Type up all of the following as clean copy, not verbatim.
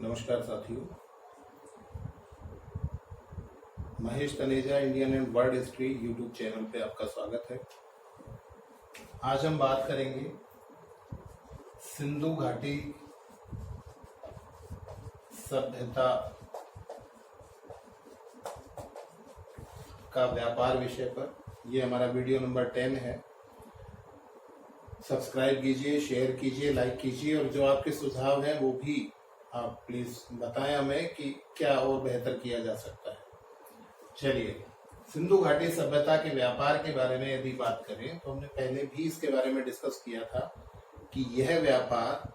नमस्कार साथियों, Mahesh Taneja Indian and world history YouTube channel पे आपका स्वागत है। आज हम बात करेंगे सिंधु घाटी सभ्यता का व्यापार विषय पर। ये हमारा वीडियो नंबर 10 है। सब्सक्राइब कीजिए, शेयर कीजिए, लाइक कीजिए और जो आपके सुझाव हैं वो भी आप प्लीज बताएं हमें कि क्या और बेहतर किया जा सकता है। चलिए, सिंधु घाटी सभ्यता के व्यापार के बारे में यदि बात करें तो हमने पहले भी इसके बारे में डिस्कस किया था कि यह व्यापार,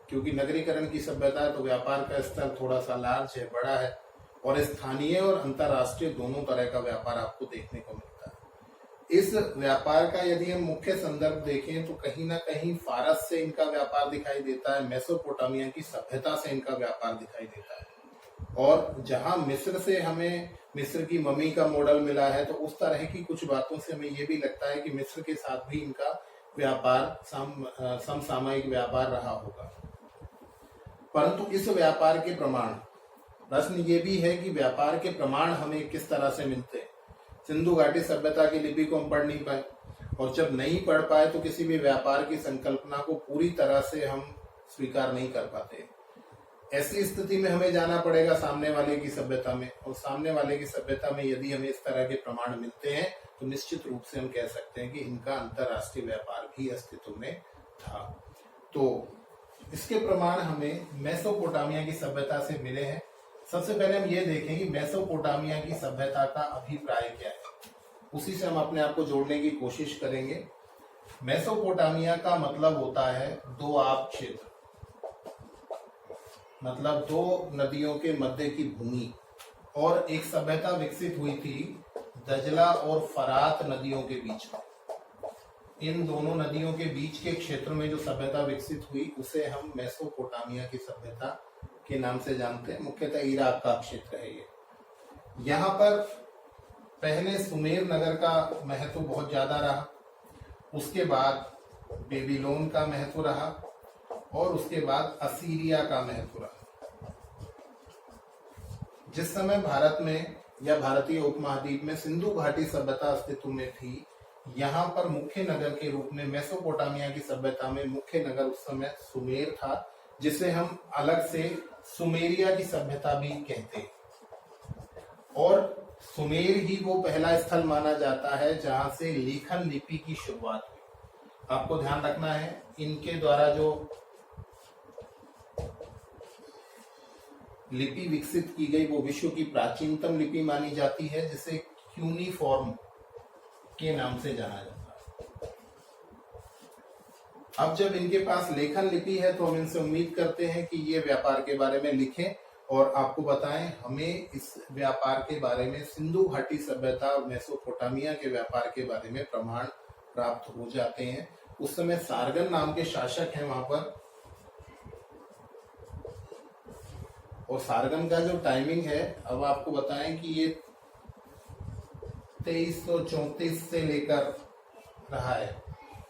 क्योंकि नगरीकरण की सभ्यता है तो व्यापार का स्तर थोड़ा सा लार्ज है, बड़ा है और स्थानीय और अंतर्राष्ट्रीय दोनों तरह का व्यापार आपको देखने को मिलता है। इस व्यापार का यदि हम मुख्य संदर्भ देखें तो कहीं ना कहीं फारस से इनका व्यापार दिखाई देता है, मेसोपोटामिया की सभ्यता से इनका व्यापार दिखाई देता है। और जहां मिस्र से हमें मिस्र की मम्मी का मॉडल मिला है तो उस तरह की कुछ बातों से हमें ये भी लगता है कि मिस्र के साथ भी इनका व्यापार समसामयिक व्यापार रहा होगा। परंतु इस व्यापार के प्रमाण, प्रश्न ये भी है कि व्यापार के प्रमाण हमें किस तरह से मिलते हैं। सिंधु घाटी सभ्यता की लिपि को हम पढ़ नहीं पाए और जब नहीं पढ़ पाए तो किसी भी व्यापार की संकल्पना को पूरी तरह से हम स्वीकार नहीं कर पाते। ऐसी स्थिति में हमें जाना पड़ेगा सामने वाले की सभ्यता में, और सामने वाले की सभ्यता में यदि हमें इस तरह के प्रमाण मिलते हैं तो निश्चित रूप से हम कह सकते हैं कि इनका अंतरराष्ट्रीय व्यापार भी अस्तित्व में था। तो इसके प्रमाण हमें मेसोपोटामिया की सभ्यता से मिले हैं। सबसे पहले हम ये देखें कि मेसोपोटामिया की सभ्यता का अभिप्राय क्या है, उसी से हम अपने आप को जोड़ने की कोशिश करेंगे। मेसोपोटामिया का मतलब होता है दो आब क्षेत्र, मतलब दो नदियों के मध्य की भूमि। और एक सभ्यता विकसित हुई थी दजला और फरात नदियों के बीच में। इन दोनों नदियों के बीच के क्षेत्र में जो सभ्यता विकसित हुई उसे हम मेसोपोटामिया की सभ्यता के नाम से जानते हैं। मुख्यतः इराक का क्षेत्र है ये। यहाँ पर पहले सुमेर नगर का महत्व बहुत ज्यादा रहा, उसके बाद बेबीलोन का महत्व रहा और उसके बाद असीरिया का महत्व रहा। जिस समय भारत में या भारतीय उपमहाद्वीप में सिंधु घाटी सभ्यता अस्तित्व में थी, यहाँ पर मुख्य नगर के रूप में मेसोपोटामिया की सभ्यता में मुख्य नगर उस समय सुमेर था, जिसे हम अलग से सुमेरिया की सभ्यता भी कहते हैं। और सुमेर ही वो पहला स्थल माना जाता है जहां से लेखन लिपि की शुरुआत हुई। आपको ध्यान रखना है, इनके द्वारा जो लिपि विकसित की गई वो विश्व की प्राचीनतम लिपि मानी जाती है, जिसे क्यूनिफॉर्म के नाम से जाना जाता है। अब जब इनके पास लेखन लिपि है तो हम इनसे उम्मीद करते हैं कि ये व्यापार के बारे में लिखें और आपको बताएं। हमें इस व्यापार के बारे में, सिंधु घाटी सभ्यता और मेसोपोटामिया के व्यापार के बारे में प्रमाण प्राप्त हो जाते हैं। उस समय सारगन नाम के शासक हैं वहां पर, और सारगन का जो टाइमिंग है, अब आपको बताएं कि ये 2334 से लेकर रहा है।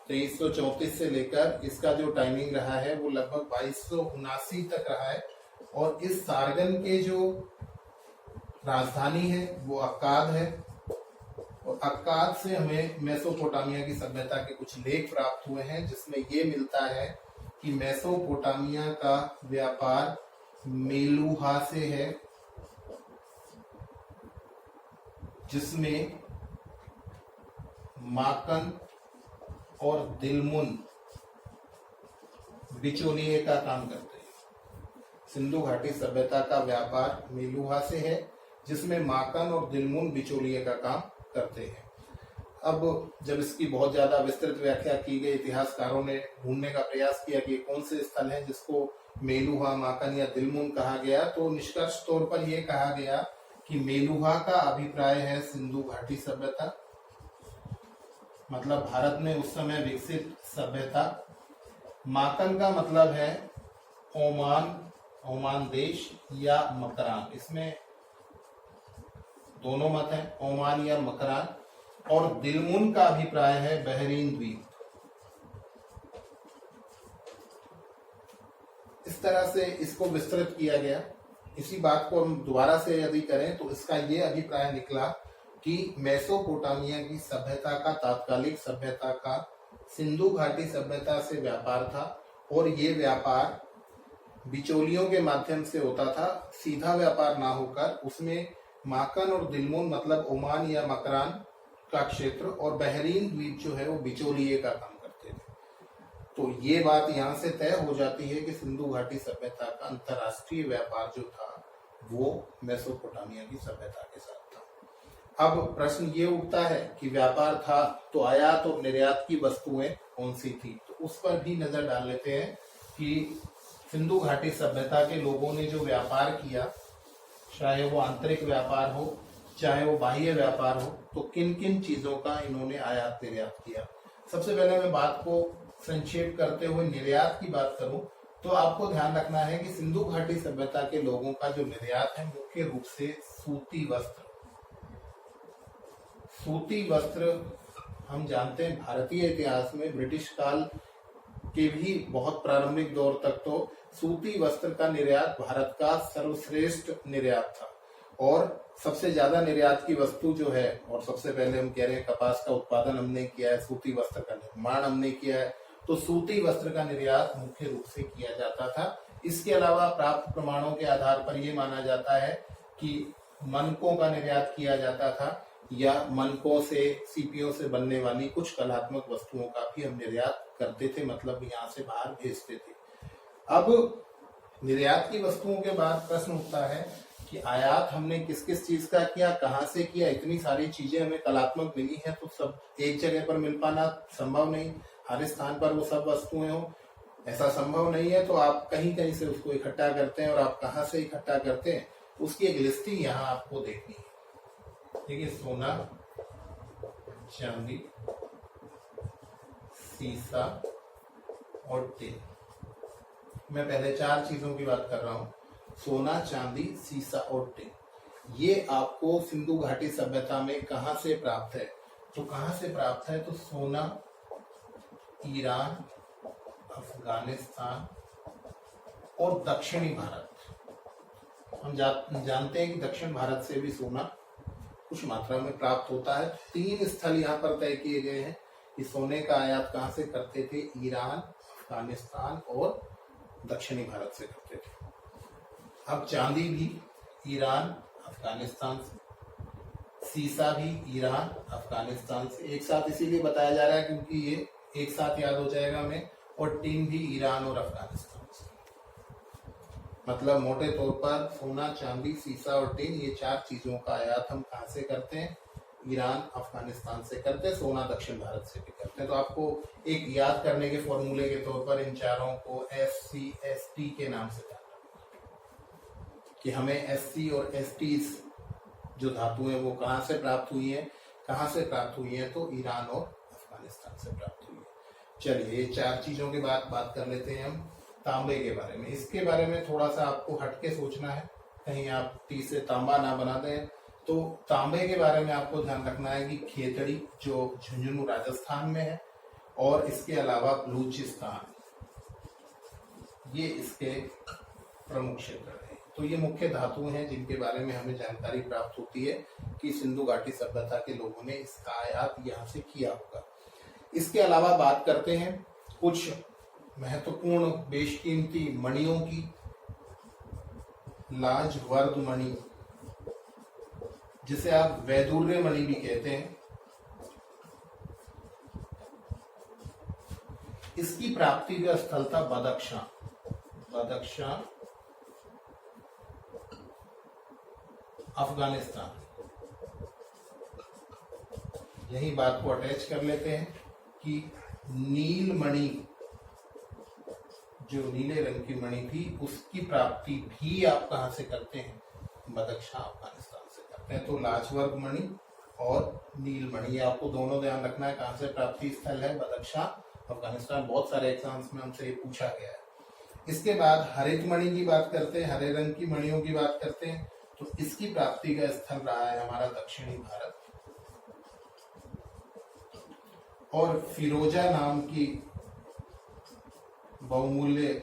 2334 से लेकर इसका जो टाइमिंग रहा है वो लगभग 2279 तक रहा है। और इस सारगन के जो राजधानी है वो अक्काद है, और अक्काद से हमें मेसोपोटामिया की सभ्यता के कुछ लेख प्राप्त हुए हैं, जिसमें ये मिलता है कि मेसोपोटामिया का व्यापार मेलुहा से है, जिसमें माकन और दिलमुन बिचौलिए का काम करते हैं। सिंधु घाटी सभ्यता का व्यापार मेलुहा से है, जिसमें माकन और दिलमुन बिचौलिए का काम करते हैं। अब जब इसकी बहुत ज्यादा विस्तृत व्याख्या की गई, इतिहासकारों ने ढूंढने का प्रयास किया कि कौन से स्थल है जिसको मेलुहा, माकन या दिलमुन कहा गया, तो निष्कर्ष तौर पर यह कहा गया कि मेलुहा का अभिप्राय है सिंधु घाटी सभ्यता, मतलब भारत में उस समय विकसित सभ्यता। माकन का मतलब है ओमान देश या मकरान, इसमें दोनों मत हैं, ओमान या मकरान। और दिलमुन का अभिप्राय है बहरीन द्वीप। इस तरह से इसको विस्तृत किया गया। इसी बात को हम दोबारा से यदि करें तो इसका ये अभिप्राय निकला कि मेसोपोटामिया की सभ्यता का, तात्कालिक सभ्यता का सिंधु घाटी सभ्यता से व्यापार था, और ये व्यापार बिचौलियों के माध्यम से होता था, सीधा व्यापार ना होकर उसमें माकन और दिलमुन मतलब ओमान या मकरान का क्षेत्र और बहरीन द्वीप जो है वो बिचौलिए का काम करते थे। तो ये बात यहाँ से तय हो जाती है कि सिंधु घाटी सभ्यता का अंतरराष्ट्रीय व्यापार जो था वो मेसोपोटामिया की सभ्यता के साथ था। अब प्रश्न ये उठता है कि व्यापार था तो आयात और निर्यात की वस्तुएं कौन सी थी, तो उस पर भी नजर डाल लेते हैं कि सिंधु घाटी सभ्यता के लोगों ने जो व्यापार किया, चाहे वो आंतरिक व्यापार हो चाहे वो बाह्य व्यापार हो, तो किन किन चीजों का इन्होंने आयात निर्यात किया। सबसे पहले मैं बात को संक्षेप करते हुए निर्यात की बात करूं तो आपको ध्यान रखना है कि सिंधु घाटी सभ्यता के लोगों का जो निर्यात है मुख्य रूप से सूती वस्त्र। सूती वस्त्र हम जानते हैं भारतीय इतिहास में ब्रिटिश काल के भी बहुत प्रारंभिक दौर तक तो सूती वस्त्र का निर्यात भारत का सर्वश्रेष्ठ निर्यात था, और सबसे ज्यादा निर्यात की वस्तु जो है, और सबसे पहले हम कह रहे हैं कपास का उत्पादन हमने किया है, सूती वस्त्र का निर्माण हमने किया है, तो सूती वस्त्र का निर्यात मुख्य रूप से किया जाता था। इसके अलावा प्राप्त प्रमाणों के आधार पर यह माना जाता है कि मनकों का निर्यात किया जाता था, या मनकों से, सीपियों से बनने वाली कुछ कलात्मक वस्तुओं का भी हम निर्यात करते थे, मतलब यहाँ से बाहर भेजते थे। अब निर्यात की वस्तुओं के बाद प्रश्न उठता है कि आयात हमने किस किस चीज का किया, कहाँ से किया। इतनी सारी चीजें हमें कलात्मक मिली हैं तो सब एक जगह पर मिल पाना संभव नहीं, हर स्थान पर वो सब वस्तुएं हो ऐसा संभव नहीं है। तो आप कहीं कहीं से उसको इकट्ठा करते हैं, और आप कहाँ से इकट्ठा करते हैं उसकी एक लिस्टिंग यहाँ आपको देखनी है। देखिए, सोना, चांदी, सीसा और टिन। मैं पहले 4 चीजों की बात कर रहा हूं, सोना, चांदी, सीसा और टिन। ये आपको सिंधु घाटी सभ्यता में कहां से प्राप्त है, तो कहां से प्राप्त है, तो सोना ईरान, अफगानिस्तान और दक्षिणी भारत। हम जानते हैं कि दक्षिण भारत से भी सोना कुछ मात्रा में प्राप्त होता है। 3 स्थल यहाँ पर तय किए गए हैं कि सोने का आयात कहाँ से करते थे, ईरान, अफगानिस्तान और दक्षिणी भारत से करते थे। अब चांदी भी ईरान, अफगानिस्तान से, सीसा भी ईरान, अफगानिस्तान से। एक साथ इसीलिए बताया जा रहा है क्योंकि ये एक साथ याद हो जाएगा हमें। और टिन भी ईरान और अफगानिस्तान से। मतलब मोटे तौर पर सोना, चांदी, सीसा और टिन, ये 4 चीजों का आयात हम कहाँ से करते हैं, ईरान, अफगानिस्तान से करते हैं। सोना दक्षिण भारत से भी करते हैं। तो आपको एक याद करने के फॉर्मूले के तौर पर इन चारों को SC/ST के नाम से जानना कि हमें SC और ST जो धातु है वो कहाँ से प्राप्त हुई है, तो ईरान और अफगानिस्तान से प्राप्त हुई है। चलिए, ये 4 चीजों के बाद बात कर लेते हैं हम तांबे के बारे में। इसके बारे में थोड़ा सा आपको हटके सोचना है, कहीं आप टी से तांबा ना बना दें। तो तांबे के बारे में आपको ध्यान रखना है कि खेतड़ी जो झुंझुनू राजस्थान में है, और इसके अलावा बलूचिस्तान, ये इसके प्रमुख क्षेत्र हैं। तो ये मुख्य धातु हैं जिनके बारे में हमें जानकारी प्राप्त होती है कि सिंधु घाटी सभ्यता के लोगों ने इसका आयात यहाँ से किया होगा। इसके अलावा बात करते हैं कुछ महत्वपूर्ण बेशकीमती मणियों की। लाजवर्द मणि, जिसे आप वैदुर्य मणि भी कहते हैं, इसकी प्राप्ति का स्थल था बदख्शां, अफगानिस्तान। यही बात को अटैच कर लेते हैं कि नील मणि, जो नीले रंग की मणि थी, उसकी प्राप्ति भी आप कहां से करते हैं, बदख्शां, अफगानिस्तान से करते हैं। तो लाजवर्द मणि और नील मणि, आपको दोनों ध्यान रखना है कहां से प्राप्ति स्थल है, बदख्शां, अफगानिस्तान। बहुत सारे एग्जाम्स में हमसे ये पूछा गया है। इसके बाद हरित मणि की बात करते हैं, हरे रंग की मणियों की बात करते हैं, तो इसकी प्राप्ति का स्थल रहा है हमारा दक्षिणी भारत। और फिरोजा नाम की बहुमूल्य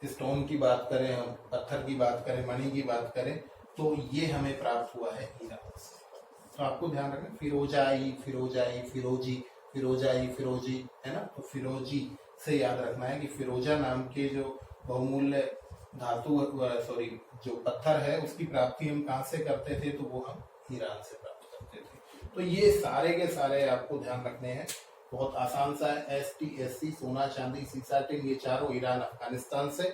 स्टोन की बात करें, हम पत्थर की बात करें, मणि की बात करें, तो ये हमें प्राप्त हुआ है ईरान से। तो आपको ध्यान रखना, फिरोजाई, फिरोजाई, फिरोजी, फिरोजाई, फिरोजी, है ना। तो फिरोजी से याद रखना है कि फिरोजा नाम के जो बहुमूल्य धातु, सॉरी, जो पत्थर है उसकी प्राप्ति हम कहाँ से करते थे, तो वो हम ईरान से प्राप्त करते थे। तो ये सारे के सारे आपको ध्यान रखने हैं, बहुत आसान सा है। STSC, सोना, चांदी, सीसा, टिन, ये चारों ईरान अफगानिस्तान से,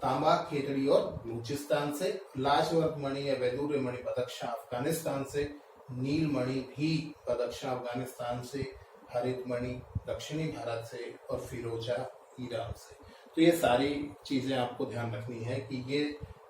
तांबा, खेतड़ी और बलूचिस्तान से, लाजवर्क मणि या वैदूर्य मणि बदख्शां अफगानिस्तान से, नील मणि भी बदख्शां अफगानिस्तान से, हरित मणि दक्षिणी भारत से और फिरोजा ईरान से। तो ये सारी चीजें आपको ध्यान रखनी है कि ये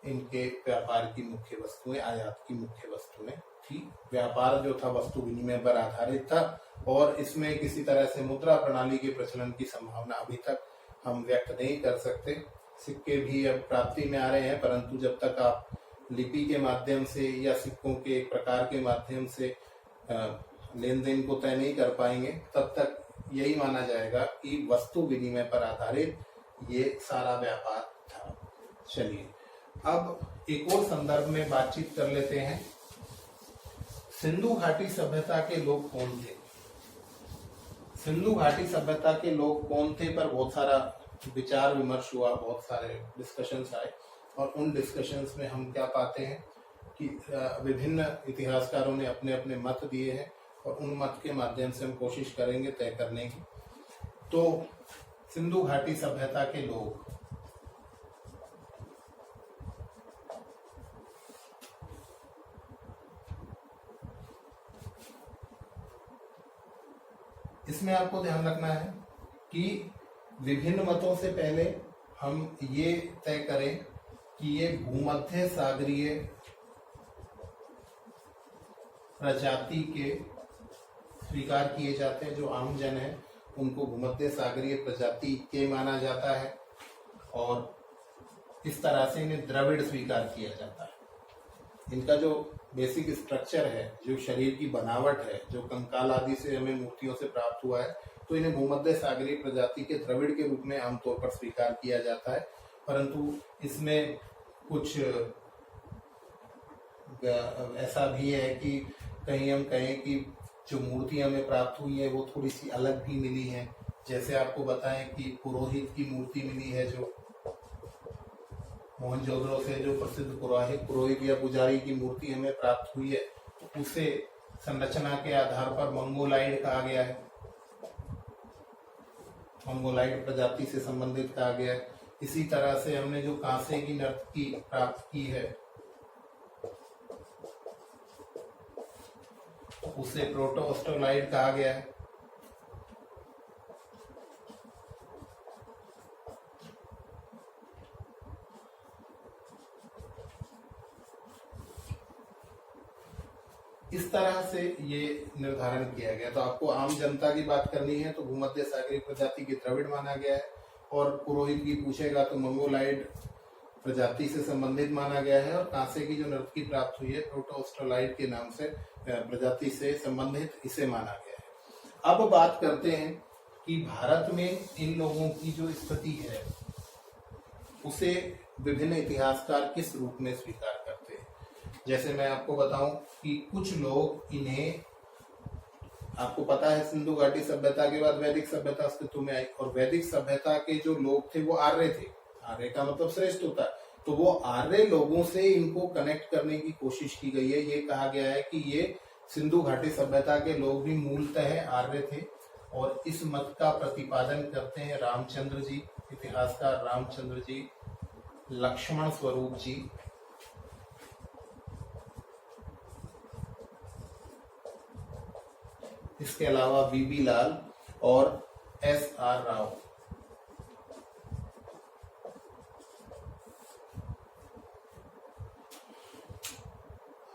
इनके व्यापार की मुख्य वस्तुएं, आयात की मुख्य वस्तुएं थी। व्यापार जो था वस्तु विनिमय पर आधारित था और इसमें किसी तरह से मुद्रा प्रणाली के प्रचलन की संभावना अभी तक हम व्यक्त नहीं कर सकते। सिक्के भी अब प्राप्ति में आ रहे हैं, परंतु जब तक आप लिपि के माध्यम से या सिक्कों के एक प्रकार के माध्यम से लेन देन को तय नहीं कर पाएंगे, तब तक यही माना जाएगा कि वस्तु विनिमय पर आधारित ये सारा व्यापार था। चलिए अब एक और संदर्भ में बातचीत कर लेते हैं। सिंधु घाटी सभ्यता के लोग कौन थे? सिंधु घाटी सभ्यता के लोग कौन थे पर बहुत सारा विचार विमर्श हुआ, बहुत सारे डिस्कशंस आए और उन डिस्कशंस में हम क्या पाते हैं कि विभिन्न इतिहासकारों ने अपने अपने मत दिए हैं और उन मत के माध्यम से हम कोशिश करेंगे तय करने की। तो सिंधु घाटी सभ्यता के लोग, इसमें आपको ध्यान रखना है कि विभिन्न मतों से पहले हम ये तय करें कि ये भूमध्य सागरीय प्रजाति के स्वीकार किए जाते हैं। जो आम जन है उनको भूमध्य सागरीय प्रजाति के माना जाता है और इस तरह से इन्हें द्रविड़ स्वीकार किया जाता है। इनका जो बेसिक स्ट्रक्चर है, जो शरीर की बनावट है, जो कंकाल आदि से हमें मूर्तियों से प्राप्त हुआ है, तो इन्हें भूमध्य सागरीय प्रजाति के द्रविड़ के रूप में आमतौर पर स्वीकार किया जाता है। परंतु इसमें कुछ ऐसा भी है कि कहीं हम कहें कि जो मूर्तियां हमें प्राप्त हुई है वो थोड़ी सी अलग भी मिली है। जैसे आपको बताएं कि पुरोहित की मूर्ति मिली है, जो मोहनजोदड़ो से जो प्रसिद्ध पुरोहित या पुजारी की मूर्ति हमें प्राप्त हुई है, तो उसे संरचना के आधार पर मंगोलाइड कहा गया है, मंगोलाइड प्रजाति से संबंधित कहा गया है। इसी तरह से हमने जो कांसे की नर्तकी प्राप्त की है उसे प्रोटोस्टोलाइड कहा गया है। इस तरह से ये निर्धारण किया गया। तो आपको आम जनता की बात करनी है तो भूमध्य सागरीय प्रजाति के द्रविड़ माना गया है, और पुरोहित की पूछेगा तो मंगोलाइड प्रजाति से संबंधित माना गया है, और कांसे की जो नर्तकी प्राप्त हुई है प्रोटोस्टोलाइड के नाम से प्रजाति से संबंधित, इसे माना गया है। अब बात करते हैं कि भारत में इन लोगों की जो स्थिति है उसे विभिन्न इतिहासकार किस रूप में स्वीकार करते हैं। जैसे मैं आपको बताऊं कि कुछ लोग इन्हें, आपको पता है सिंधु घाटी सभ्यता के बाद वैदिक सभ्यता अस्तित्व में आई, और वैदिक सभ्यता के जो लोग थे वो आर्य थे। आर्य का मतलब श्रेष्ठ होता है, तो वो आर्य लोगों से इनको कनेक्ट करने की कोशिश की गई है। ये कहा गया है कि ये सिंधु घाटी सभ्यता के लोग भी मूलतः आर्य थे, और इस मत का प्रतिपादन करते हैं रामचंद्र जी, इतिहासकार रामचंद्र जी, लक्ष्मण स्वरूप जी, इसके अलावा बीबी लाल और SR राव।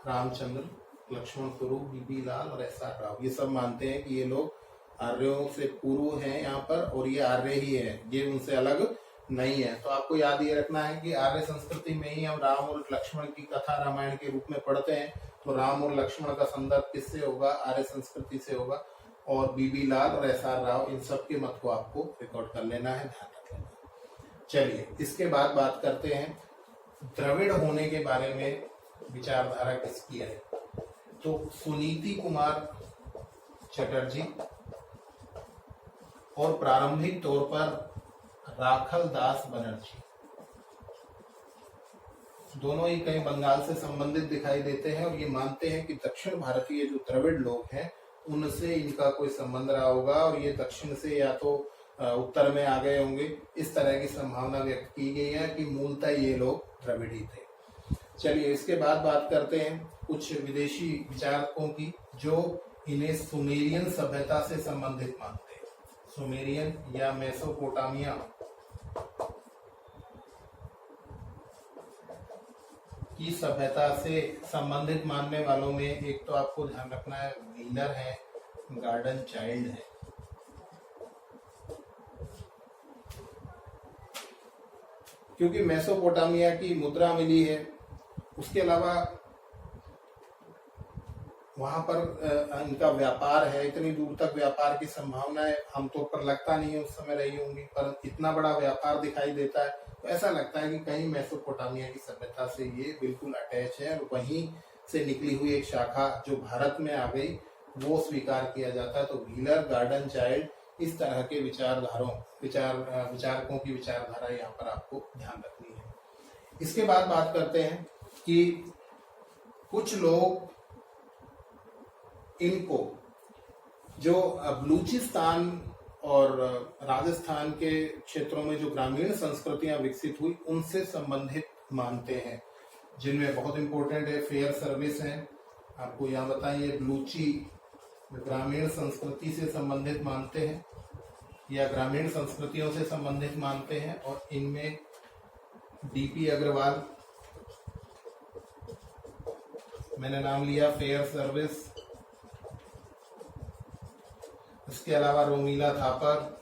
रामचंद्र, लक्ष्मण स्वरूप, बीबी लाल और SR राव, ये सब मानते हैं कि ये लोग आर्यों से पूर्व हैं यहाँ पर, और ये आर्य ही है, ये उनसे अलग नहीं है। तो आपको याद ये रखना है कि आर्य संस्कृति में ही हम राम और लक्ष्मण की कथा रामायण के रूप में पढ़ते हैं, तो राम और लक्ष्मण का संदर्भ किससे होगा, आर्य संस्कृति से होगा। और बीबी लाल और SR राव, इन सब के मत को आपको रिकॉर्ड कर लेना है, ध्यान रख लेना। चलिए इसके बाद बात करते हैं द्रविड़ होने के बारे में विचारधारा किसकी है। तो सुनीति कुमार चटर्जी और प्रारंभिक तौर पर राखल दास बनर्जी, दोनों ही कहीं बंगाल से संबंधित दिखाई देते हैं और ये मानते हैं कि दक्षिण भारतीय जो द्रविड़ लोग हैं उनसे इनका कोई संबंध रहा होगा और ये दक्षिण से या तो उत्तर में आ गए होंगे। इस तरह की संभावना व्यक्त की गई है कि मूलतः ये लोग द्रविड़ी थे। चलिए इसके बाद बात करते हैं कुछ विदेशी विचारकों की जो इन्हें सुमेरियन सभ्यता से संबंधित मानते हैं। सुमेरियन या मेसोपोटामिया की सभ्यता से संबंधित मानने वालों में एक तो आपको ध्यान रखना है व्हीलर है, गार्डन चाइल्ड है। क्योंकि मेसोपोटामिया की मुद्रा मिली है, उसके अलावा वहां पर इनका व्यापार है, इतनी दूर तक व्यापार की संभावनाएं आमतौर पर लगता नहीं है उस समय रही होंगी, पर इतना बड़ा व्यापार दिखाई देता है तो ऐसा लगता है कि कहीं मेसोपोटामिया की सभ्यता से ये बिल्कुल अटैच है और वहीं से निकली हुई एक शाखा जो भारत में आ गई वो स्वीकार किया जाता है। तो व्हीलर, गार्डन चाइल्ड, इस तरह के विचारकों की विचारधारा यहाँ पर आपको ध्यान रखनी है। इसके बाद बात करते हैं कि कुछ लोग इनको जो बलूचिस्तान और राजस्थान के क्षेत्रों में जो ग्रामीण संस्कृतियां विकसित हुई उनसे संबंधित मानते हैं, जिनमें बहुत इंपॉर्टेंट है फेयर सर्विस है। आपको यहाँ बताइए बलूची ग्रामीण संस्कृति से संबंधित मानते हैं या ग्रामीण संस्कृतियों से संबंधित मानते हैं और इनमें डीपी अग्रवाल, मैंने नाम लिया फेयर सर्विस, इसके अलावा Romila Thapar,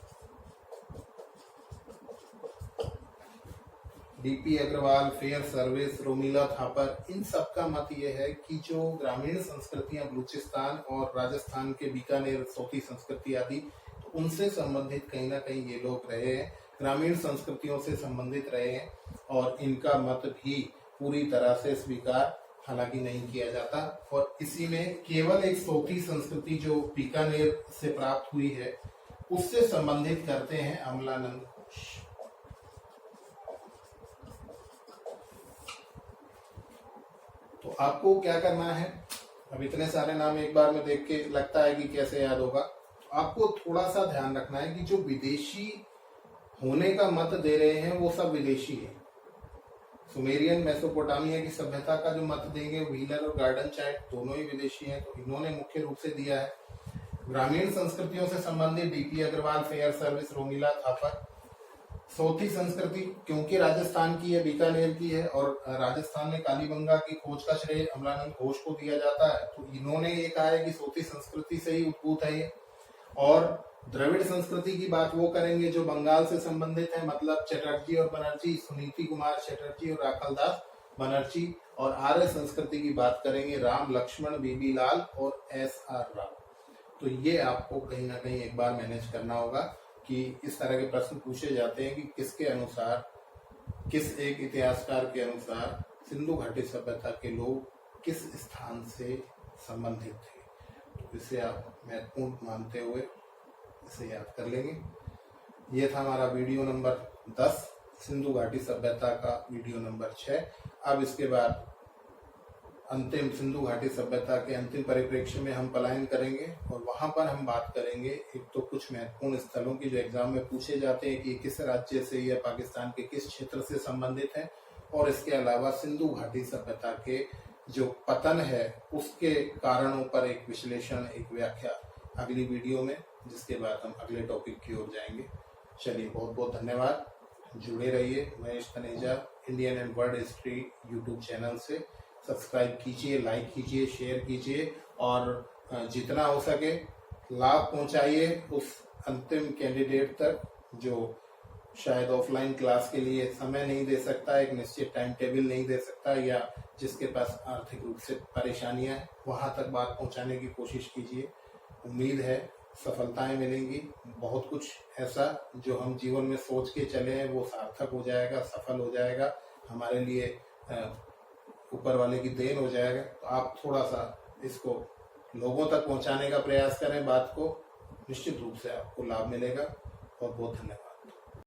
D P Agrawal, Fairservis, Romila Thapar, इन सब का मत ये है कि जो ग्रामीण संस्कृतियां बलूचिस्तान और राजस्थान के बीकानेर, सोती संस्कृति आदि, तो उनसे संबंधित कहीं ना कहीं ये लोग रहे हैं, ग्रामीण संस्कृतियों से संबंधित रहे हैं और इनका मत भी पूरी तरह से स्वीकार हालांकि नहीं किया जाता। और इसी में केवल एक सोती संस्कृति जो बीकानेर से प्राप्त हुई है उससे संबंधित करते हैं अमलानंद घोष। तो आपको क्या करना है, अब इतने सारे नाम एक बार में देख के लगता है कि कैसे याद होगा, तो आपको थोड़ा सा ध्यान रखना है कि जो विदेशी होने का मत दे रहे हैं वो सब विदेशी है। सुमेरियन, मेसोपोटामिया की सभ्यता का जो मत देंगे व्हीलर और गार्डन चाइल्ड दोनों ही विदेशी हैं, तो इन्होंने मुख्य रूप से दिया है। ग्रामीण संस्कृतियों से संबंधित DP Agrawal, Fairservis, Romila Thapar. Sothi संस्कृति क्योंकि राजस्थान की है, बीकानेर की है और राजस्थान में कालीबंगा की खोज का श्रेय अमलानंद घोष को दिया जाता है, तो इन्होंने ये कहा है कि सोती संस्कृति से ही उद्भूत है ये। और द्रविड़ संस्कृति की बात वो करेंगे जो बंगाल से संबंधित है, मतलब चटर्जी और बनर्जी, सुनीति कुमार चटर्जी और राखलदास बनर्जी। और आर्य संस्कृति की बात करेंगे राम लक्ष्मण बीबी लाल और SR राव। तो ये आपको कहीं ना कहीं एक बार मैनेज करना होगा कि इस तरह के प्रश्न पूछे जाते हैं कि किसके अनुसार, किस एक इतिहासकार के अनुसार सिंधु घाटी सभ्यता के लोग किस स्थान से संबंधित थे। तो इसे आप महत्वपूर्ण मानते हुए इसे याद कर लेंगे। ये था हमारा वीडियो नंबर 10, सिंधु घाटी सभ्यता का वीडियो नंबर 6। अब इसके बाद अंतिम सिंधु घाटी सभ्यता के अंतिम परिप्रेक्ष्य में हम पलायन करेंगे और वहां पर हम बात करेंगे एक तो कुछ महत्वपूर्ण स्थलों की जो एग्जाम में पूछे जाते हैं कि किस राज्य से या पाकिस्तान के किस क्षेत्र से संबंधित है, और इसके अलावा सिंधु घाटी सभ्यता के जो पतन है उसके कारणों पर एक विश्लेषण, एक व्याख्या अगली वीडियो में, जिसके बाद हम अगले टॉपिक की ओर जाएंगे। चलिए बहुत बहुत धन्यवाद, जुड़े रहिए Mahesh Taneja Indian and world history YouTube channel से। सब्सक्राइब कीजिए, लाइक कीजिए, शेयर कीजिए और जितना हो सके लाभ पहुंचाइए उस अंतिम कैंडिडेट तक जो शायद ऑफलाइन क्लास के लिए समय नहीं दे सकता, एक निश्चित टाइम टेबल नहीं दे सकता, या जिसके पास आर्थिक रूप से परेशानियां हैं, वहां तक बात पहुंचाने की कोशिश कीजिए। उम्मीद है सफलताएं मिलेंगी। बहुत कुछ ऐसा जो हम जीवन में सोच के चले हैं वो सार्थक हो जाएगा, सफल हो जाएगा, हमारे लिए ऊपर वाले की देन हो जाएगा। तो आप थोड़ा सा इसको लोगों तक पहुंचाने का प्रयास करें बात को, निश्चित रूप से आपको लाभ मिलेगा। बहुत बहुत धन्यवाद।